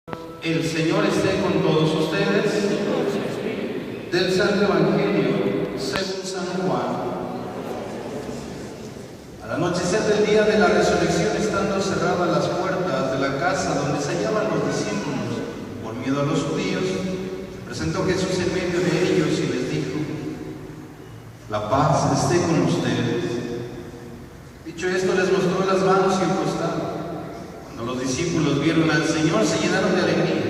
El Señor esté con todos ustedes. Del Santo Evangelio según San Juan. Al anochecer del día de la resurrección, estando cerradas las puertas de la casa donde se hallaban los discípulos, por miedo a los judíos, se presentó Jesús en medio de ellos y les dijo: la paz esté con ustedes. Dicho esto, les mostró las manos y el costado. Cuando los discípulos vieron al Señor, se llenaron de alegría.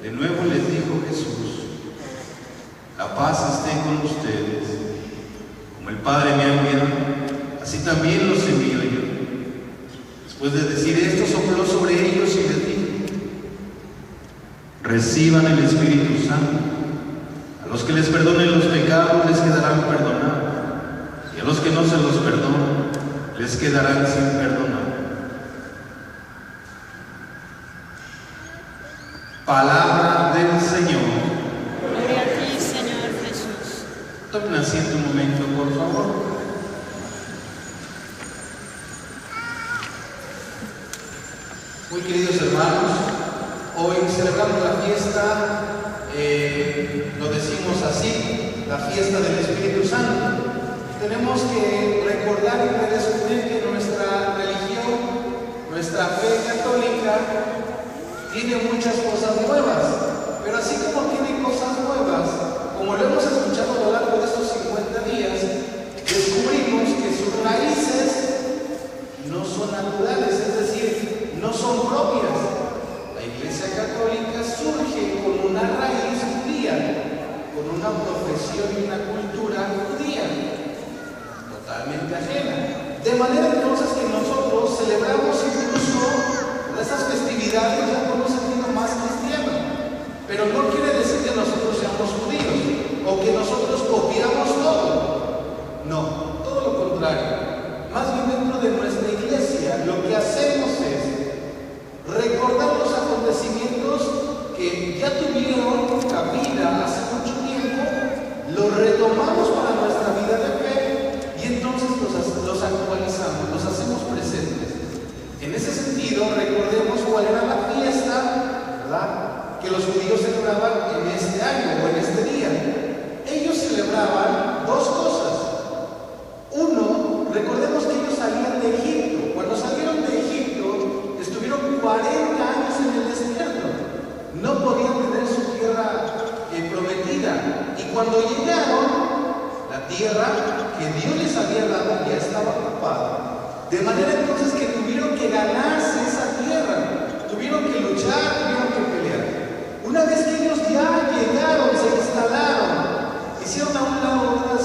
De nuevo les dijo Jesús: la paz esté con ustedes. Como el Padre me ha enviado, así también los envío yo. Después de decir esto, sopló sobre ellos y les dijo: reciban el Espíritu Santo. A los que les perdonen los pecados les quedarán perdonados, y a los que no se los perdonen les quedarán sin perdonar. Palabra del Señor. Gloria a ti, Señor Jesús. Tomen asiento un momento, por favor. Muy queridos hermanos, hoy celebramos la fiesta, lo decimos así, la fiesta del Espíritu Santo. Tenemos que recordar y redescubrir que nuestra religión, nuestra fe católica, tiene muchas cosas nuevas, pero así como tiene cosas nuevas, como lo hemos escuchado a lo largo de estos 50 días, descubrimos que sus raíces no son naturales, es decir, no son propias. La Iglesia Católica surge con una raíz judía, con una profesión y una cultura judía, totalmente ajena. De manera entonces que nosotros celebramos incluso esas festividades ya con un sentido más cristiano, pero no quiere decir que nosotros seamos judíos o que nosotros copiamos todo. No, todo lo contrario. Más bien, dentro de nuestra iglesia lo que hacemos es recordar los acontecimientos que ya tuvieron cabida hace mucho tiempo, los retomamos para nuestra vida de fe y entonces los actualizamos, los hacemos presentes. En ese sentido, recordemos cuál era la fiesta, ¿verdad?, que los judíos celebraban en este año o en este día. Ellos celebraban dos cosas. Uno, recordemos que ellos salían de Egipto. Cuando salieron de Egipto, estuvieron 40 años en el desierto. No podían tener su tierra prometida. Y cuando llegaron, la tierra que Dios les había dado ya estaba ocupada. De manera entonces que tuvieron que ganarse esa tierra, tuvieron que luchar, tuvieron que pelear. Una vez que ellos ya llegaron, se instalaron, hicieron a un lado unas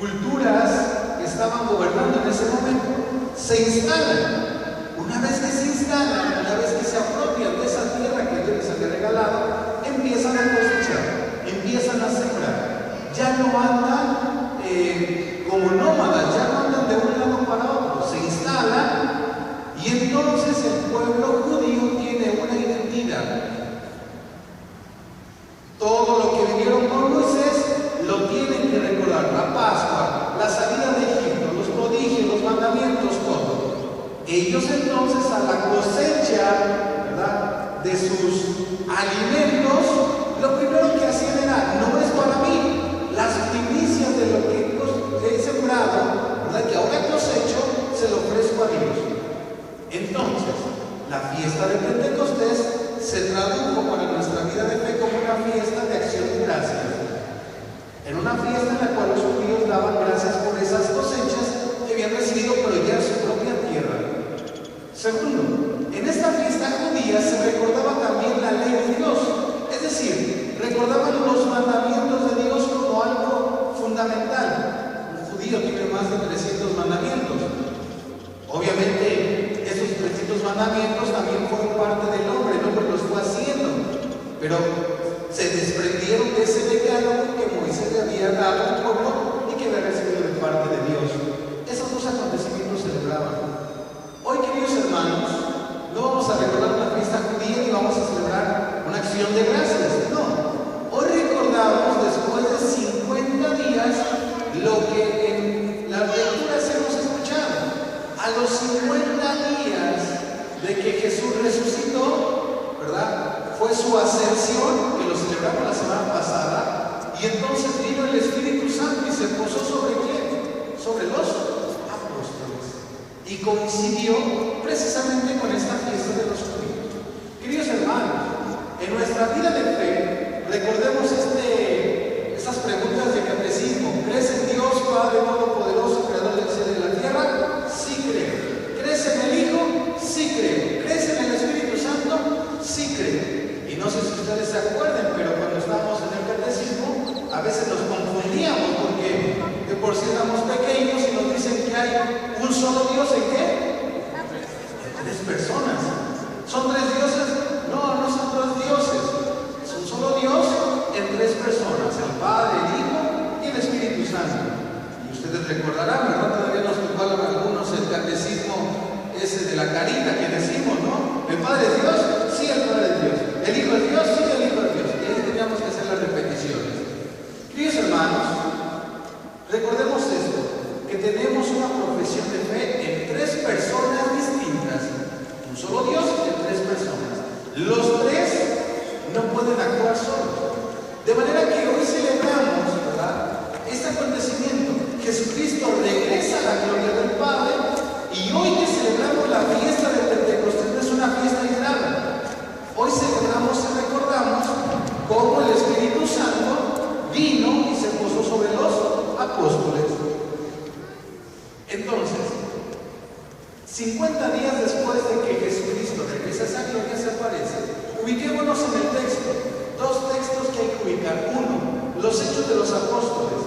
culturas que estaban gobernando en ese momento, se instalan. Una vez que se instalan, una vez que se apropian de esa tierra que Dios les había regalado, empiezan a cosechar, empiezan a sembrar. Ya no andan como nómadas, ya no andan de un lado para otro, se instalan y entonces el pueblo judío tiene una identidad. Todo lo que vivieron con Moisés lo tienen que recordar: la Pascua, la salida de Egipto, los prodigios, los mandamientos, todo. Ellos entonces a la cosecha, ¿verdad?, de sus alimentos, lo primero que hacían era: no es para mí, las primicias de lo que he sembrado, ¿verdad?, que ahora cosecho, se lo ofrezco a Dios. Entonces, la fiesta de Pentecostés se tradujo para nuestra vida de fe como una fiesta de acción de gracias. En una fiesta en la cual los judíos daban gracias por esas cosechas que habían recibido, pero ya en su propia tierra. Segundo, en esta fiesta judía se recordaba también la ley de Dios, es decir, recordaban los mandamientos de Dios como algo fundamental. Un judío tiene más de 300 mandamientos. Obviamente, esos 300 mandamientos también fueron parte del hombre, no porque los fue haciendo, pero se desprendieron de ese decálogo que Moisés le había dado al pueblo y que había recibido de parte de Dios. Esos dos acontecimientos celebraban. Hoy, queridos hermanos, no vamos a recordar una fiesta judía ni vamos a celebrar una acción de gracias, no. Hoy recordamos, después de 50 días, lo que en las lecturas hemos escuchado. A los 50 días de que Jesús resucitó, fue su ascensión, que lo celebramos la semana pasada, y entonces vino el Espíritu Santo y se posó ¿sobre quién? Sobre los apóstoles. Y coincidió precisamente con esta fiesta de los judíos. Queridos hermanos, en nuestra vida de fe, recordemos estas preguntas de catecismo. ¿Crees en Dios, Padre Todopoderoso, Creador del cielo y de la tierra? Sí creo. ¿Crees en el Hijo? Sí creo. ¿Crees en el Espíritu Santo? Sí creo. Y no sé si ustedes se acuerdan, pero cuando estábamos en el catecismo, a veces nos confundíamos porque de por sí éramos pequeños y nos dicen que hay un solo Dios. ¿En qué? En 3 personas. ¿Son 3 dioses? No, no son 3 dioses. Es un solo Dios en 3 personas: el Padre, el Hijo y el Espíritu Santo. Y ustedes recordarán, ¿verdad? Todavía nos recuerdan algunos el catecismo ese de la carita que decimos, ¿no? ¿El Padre es Dios? Sí, el Padre es Dios. ¿El Hijo es Dios? Sí, el Hijo es Dios. Y ahí teníamos que hacer las repeticiones. Queridos hermanos, recordemos esto, que tenemos una profesión de fe en 3 personas distintas. Un solo Dios en 3 personas. Los 3 no pueden actuar solos. De manera que hoy celebramos, ¿verdad?, este acontecimiento. Jesucristo regresa a la gloria del Padre, y hoy que celebramos la fiesta de Pentecostés no es una fiesta aislada. Hoy celebramos y recordamos cómo el Espíritu Santo vino y se posó sobre los apóstoles. Entonces, 50 días después de que Jesucristo regresa a esa gloria, se aparece. Ubiquémonos en el texto. 2 textos que hay que ubicar. Uno, los Hechos de los Apóstoles.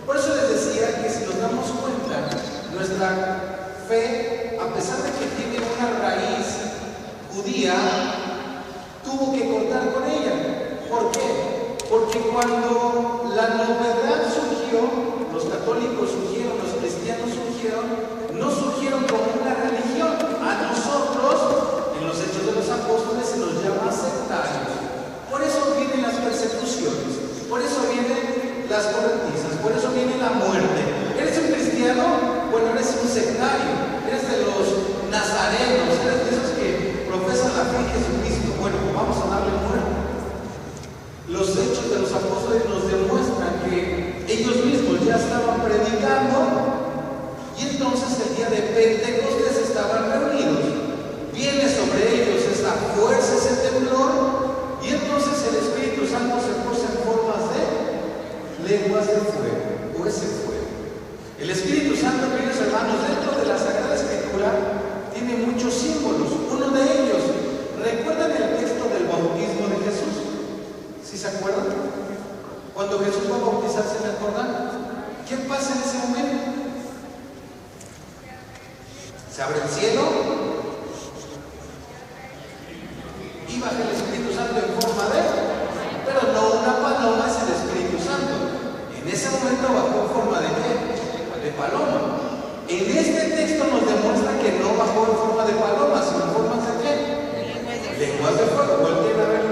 Por eso les decía que si nos damos cuenta, nuestra fe, a pesar de que tiene una raíz judía, tuvo que cortar con ella. ¿Por qué? Porque cuando la novedad surgió, los católicos surgieron, los cristianos surgieron, no surgieron como una religión. A nosotros, en los Hechos de los Apóstoles, se nos llama sectarios. Por eso vienen las persecuciones, por eso vienen las correntizas, por eso viene la muerte. ¿Eres un cristiano? Bueno, eres un sectario, eres de los nazarenos, eres de esos que profesan la fe en Jesucristo. Bueno, vamos a darle muerte. Los Hechos de los Apóstoles nos demuestran que ellos mismos ya estaban predicando, y entonces el día de Pentecostés estaban reunidos. Viene sobre ellos esa fuerza, ese temblor, y entonces el Espíritu Santo se posa en formas de lenguas de fuego, o ese fuego. El Espíritu Santo, queridos hermanos, dentro de la Sagrada Escritura tiene muchos símbolos. Uno de ellos, ¿recuerdan el texto del bautismo de Jesús? ¿Sí se acuerdan? Cuando Jesús va a bautizarse en el Jordán, ¿qué pasa en ese momento? Se abre el cielo y baja el Espíritu Santo en forma de, pero no una paloma, es el Espíritu Santo. En ese momento bajó en forma de ¿qué? De paloma. En este texto nos demuestra que no bajó en forma de paloma, sino en forma de ¿qué? Lenguas de fuego. Vuelven a ver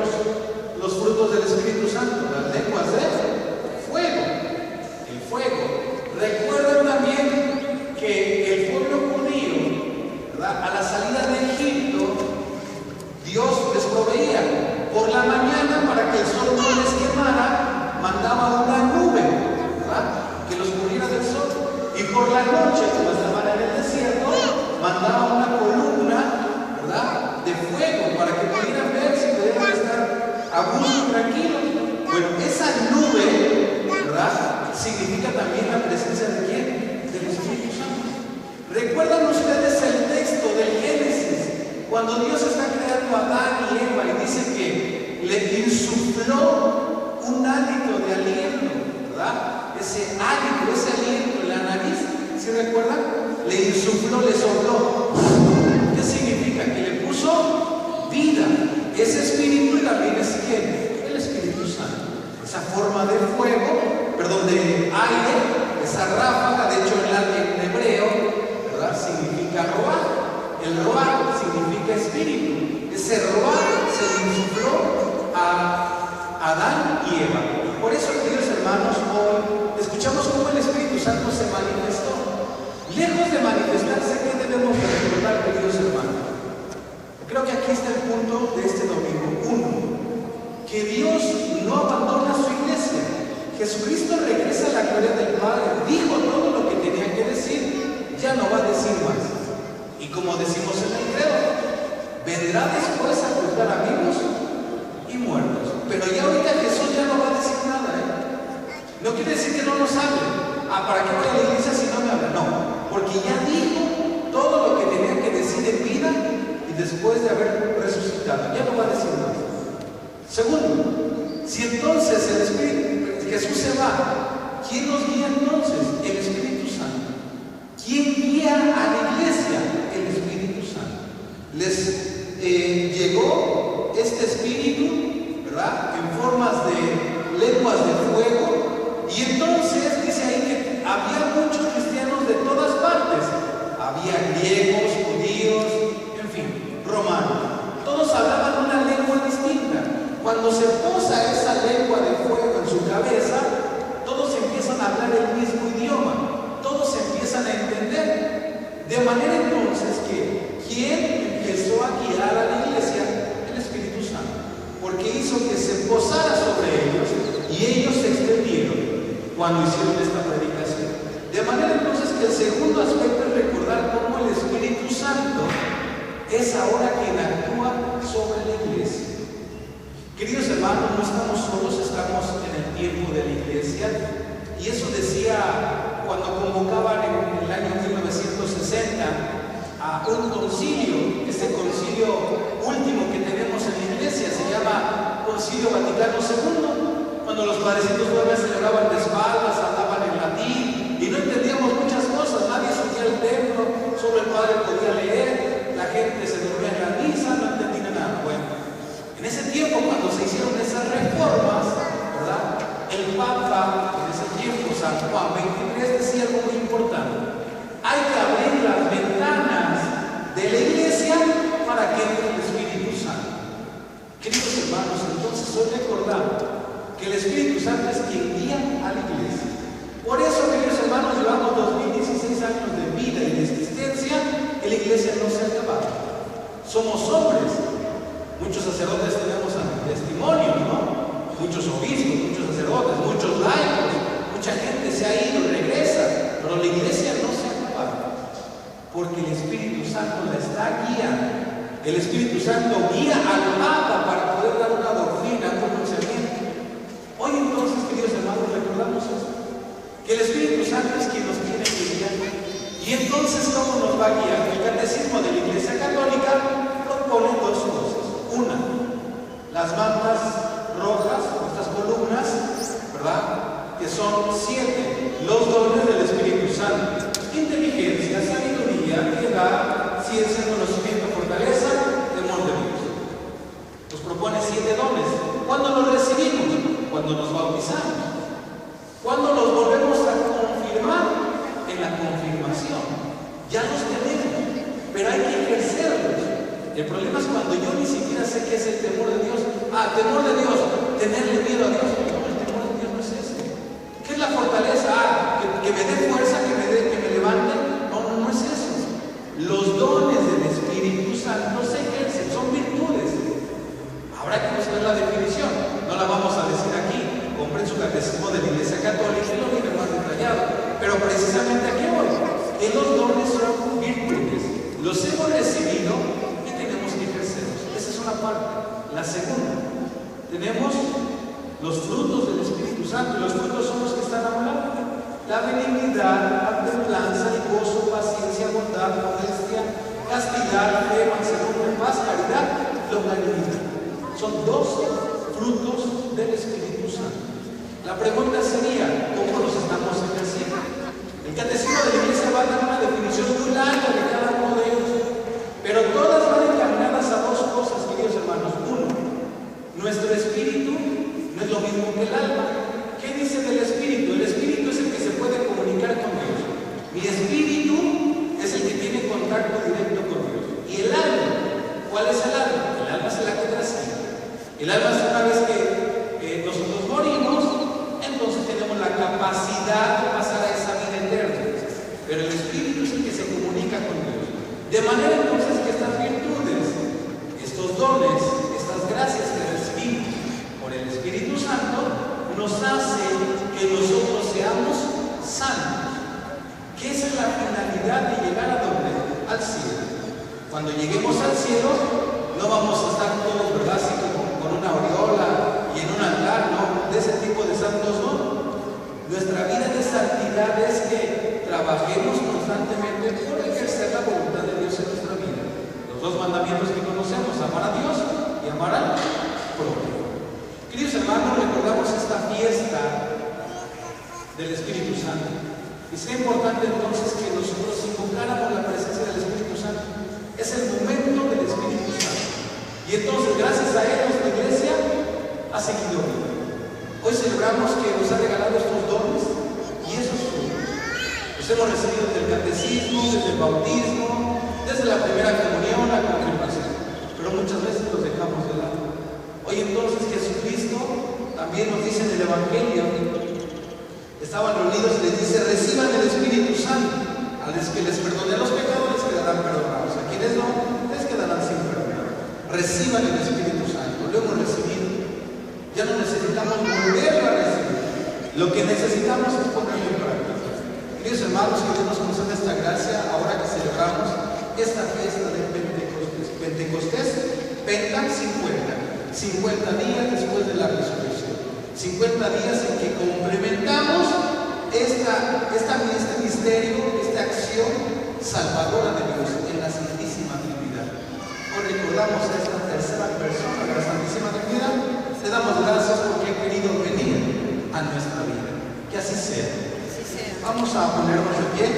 los frutos del Espíritu Santo, las lenguas de fuego. El fuego. Recuerden también que el pueblo judío, ¿verdad?, a la salida de Egipto, Dios les proveía por la mañana para que el sol no les quemara, mandaba una nube, ¿verdad?, que los cubriera del sol, y por la noche, como estaban en el desierto, mandaba una columna, ¿verdad?, de fuego para que pudieran ver si pudieran estar a gusto y tranquilos. Bueno, esa nube, ¿verdad?, significa también la presencia de ¿quién? Del Espíritu Santo. ¿Recuerdan ustedes el texto del Génesis? Cuando Dios está creando a Adán y Eva y dice que le insufló un hálito de aliento, ¿verdad? Ese hálito, ese aliento en la nariz, ¿sí recuerdan? Le insufló, le sopló. ¿Qué significa? Que le puso vida. Ese espíritu también es ¿quién? El Espíritu Santo. Esa forma de fuego, perdón, de aire, esa ráfaga, de hecho en hebreo, ¿verdad?, significa roar. El roar significa espíritu. Ese roar se le insufló a Adán y Eva. Por eso, queridos hermanos, hoy escuchamos cómo el Espíritu Santo se manifestó. Lejos de manifestarse, ¿qué debemos recordar, queridos hermanos? Creo que aquí está el punto de este domingo. 1. será después a juzgar a vivos y muertos. Pero ya ahorita Jesús ya no va a decir nada, No quiere decir que no nos hable. ¿Para qué voy a la iglesia si no me habla? No, porque ya dijo todo lo que tenía que decir en vida y después de haber resucitado. Ya no va a decir nada. Segundo, si entonces el Espíritu, Jesús se va, ¿quién nos guía entonces? El Espíritu Santo. ¿Quién guía a la iglesia? El Espíritu Santo. Les llegó este Espíritu, ¿verdad? En formas de lenguas de fuego. Y entonces dice ahí que había muchos cristianos de todas partes. Había griegos, judíos, en fin, romanos. Todos hablaban una lengua distinta. Cuando se posa esa lengua de fuego en su cabeza, todos empiezan a hablar el mismo idioma. Todos empiezan a entender. De manera entonces que ¿quién empezó a guiar a la iglesia? El Espíritu Santo. Porque hizo que se posara sobre ellos y ellos se extendieron cuando hicieron esta predicación. De manera entonces que el segundo aspecto es recordar cómo el Espíritu Santo es ahora quien actúa sobre la iglesia. Queridos hermanos, no estamos solos, estamos en el tiempo de la iglesia. Y eso decía cuando convocaban en el año 1960 a un concilio. Este concilio último que tenemos en la iglesia se llama Concilio Vaticano II. Cuando los padrecitos todavía celebraban de espaldas, hablaban en latín y no entendíamos muchas cosas. Nadie subía al templo, solo el padre podía leer, la gente se dormía en la misa, no entendía nada. Bueno, en ese tiempo, cuando se hicieron esas reformas, ¿verdad? El Papa, en ese tiempo, San Juan XXIII, decía algo muy importante: hay que abrir las ventanas de la iglesia para que entre el Espíritu Santo. Queridos hermanos, entonces hoy recordamos que el Espíritu Santo es quien guía a la iglesia. Por eso, queridos hermanos, llevamos 2016 años de vida y de existencia y la iglesia no se ha acabado. Somos hombres, muchos sacerdotes tenemos testimonios, ¿no? Muchos obispos, muchos sacerdotes, muchos laicos, mucha gente se ha ido, regresa, pero la iglesia no se ha acabado, porque el Espíritu Santo la está guiando. El Espíritu Santo guía al Papa para poder dar una doctrina, un pronunciamiento. Hoy entonces, queridos hermanos, recordamos eso, que el Espíritu Santo es quien nos tiene que guiar. Y entonces, ¿cómo nos va a guiar? El Catecismo de la Iglesia Católica propone dos cosas. Una, las mantas rojas, estas columnas, ¿verdad? Que son 7, los dones del Espíritu Santo: inteligencia, sabiduría, piedad, ciencia, conocimiento, fortaleza, temor de Dios. Nos propone 7 dones. ¿Cuándo los recibimos? Cuando nos bautizamos. ¿Cuándo los volvemos a confirmar? En la confirmación. Ya los tenemos, pero hay que ejercerlos. El problema es cuando yo ni siquiera sé qué es el temor de Dios. Temor de Dios, tenerle miedo a Dios. No, el temor de Dios no es ese. ¿Qué es la fortaleza? Que me dé fuerza, que me levante. No es eso. Los dones del Espíritu Santo se ejercen, son virtudes. Habrá que buscar la definición, no la vamos a decir aquí. Compren su Catecismo de la Iglesia Católica y lo miren más detallado. Pero precisamente aquí voy. Que los dones son virtudes. Los hemos recibido y tenemos que ejercerlos. Esa es una parte. La segunda, tenemos los frutos del Espíritu Santo. Los frutos son los que están hablando: la benignidad, la templanza, el gozo, paciencia, bondad, modestia, castidad, fe, mansedumbre, paz, caridad, longanimidad. Son 12 frutos del Espíritu Santo. La pregunta sería: ¿cómo los estamos ejerciendo? El Catecismo de la Iglesia va a dar una definición muy larga de cada uno de ellos, pero todas van encaminadas a dos cosas, queridos hermanos. Uno, nuestro espíritu no es lo mismo que el alma. ¿Qué dice del espíritu? El espíritu es el que se puede comunicar con Dios. Mi espíritu es el que tiene contacto directo con Dios. ¿Y el alma? ¿Cuál es el alma? El alma es la que trasciende. El alma es una vez que nosotros morimos, entonces tenemos la capacidad de pasar a esa vida eterna. Pero el Espíritu es el que se comunica con Dios. De manera entonces que estas virtudes, estos dones, estas gracias que recibimos por el Espíritu Santo, nos hace que nosotros seamos santos. ¿Qué es la finalidad de llegar a dónde? Al cielo. Cuando lleguemos al cielo, no vamos a estar todos, ¿verdad?, así como con una aureola y en un altar, no, de ese tipo de santos no. Nuestra vida de santidad es que trabajemos constantemente por ejercer la voluntad de Dios en nuestra vida. Los dos mandamientos que conocemos, amar a Dios y amar al prójimo. Queridos hermanos, recordamos esta fiesta del Espíritu Santo. Y sería importante entonces que nosotros invocáramos la presencia del Espíritu Santo. Es el momento del Espíritu Santo. Y entonces, gracias a Él, nuestra iglesia ha seguido viva. Hoy celebramos que nos ha regalado estos dones y esos frutos. Los hemos recibido desde el catecismo, desde el bautismo, desde la primera comunión, la confirmación. Pero muchas veces los dejamos de lado. Hoy entonces Jesucristo también nos dice en el Evangelio, estaban reunidos y les dice: reciban el Espíritu Santo. A los que les perdone los pecados les quedarán perdonados, a quienes no, les quedarán sin perdón. Reciban el Espíritu Santo. Lo hemos recibido. Ya no necesitamos volverlo a recibir. Lo que necesitamos es ponerlo en práctica. Queridos hermanos, que Dios nos conceda esta gracia ahora que celebramos esta fiesta de Pentecostés. Penta 50 días después de la resurrección. 50 días en que complementamos este misterio, esta acción salvadora de Dios en la Santísima Trinidad. Hoy recordamos a esta tercera persona de la Santísima Trinidad. Le damos gracias porque ha querido venir a nuestra vida. Que así sea. Vamos a ponernos de pie.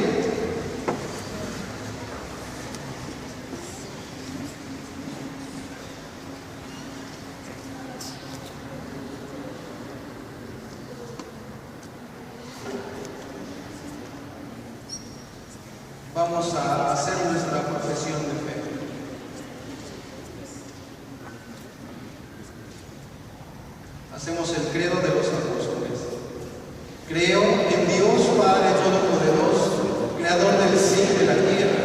Vamos a hacer nuestra profesión de fe. Hacemos el credo de los apóstoles. Creo en Dios Padre Todopoderoso, Creador del cielo y de la tierra.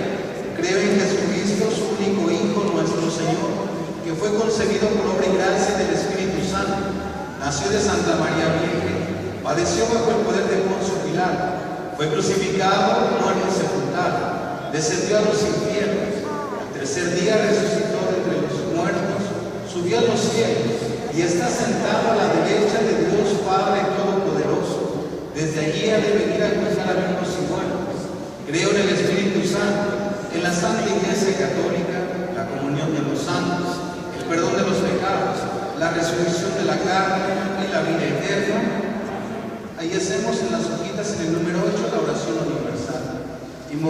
Creo en Jesucristo, su único Hijo, nuestro Señor, que fue concebido por obra y gracia del Espíritu Santo. Nació de Santa María Virgen, padeció bajo el poder de Poncio Pilato, fue crucificado, muerto y sepultado, descendió a los infiernos, al tercer día resucitó de entre los muertos, subió a los cielos y está sentado a la derecha de Dios Padre Todopoderoso. Desde allí ha de venir a juzgar a vivos y muertos. Creo en el Espíritu Santo, en la Santa Iglesia Católica, la comunión de los santos, el perdón de los pecados, la resurrección de la carne y la vida eterna. Ahí hacemos en las hojitas en el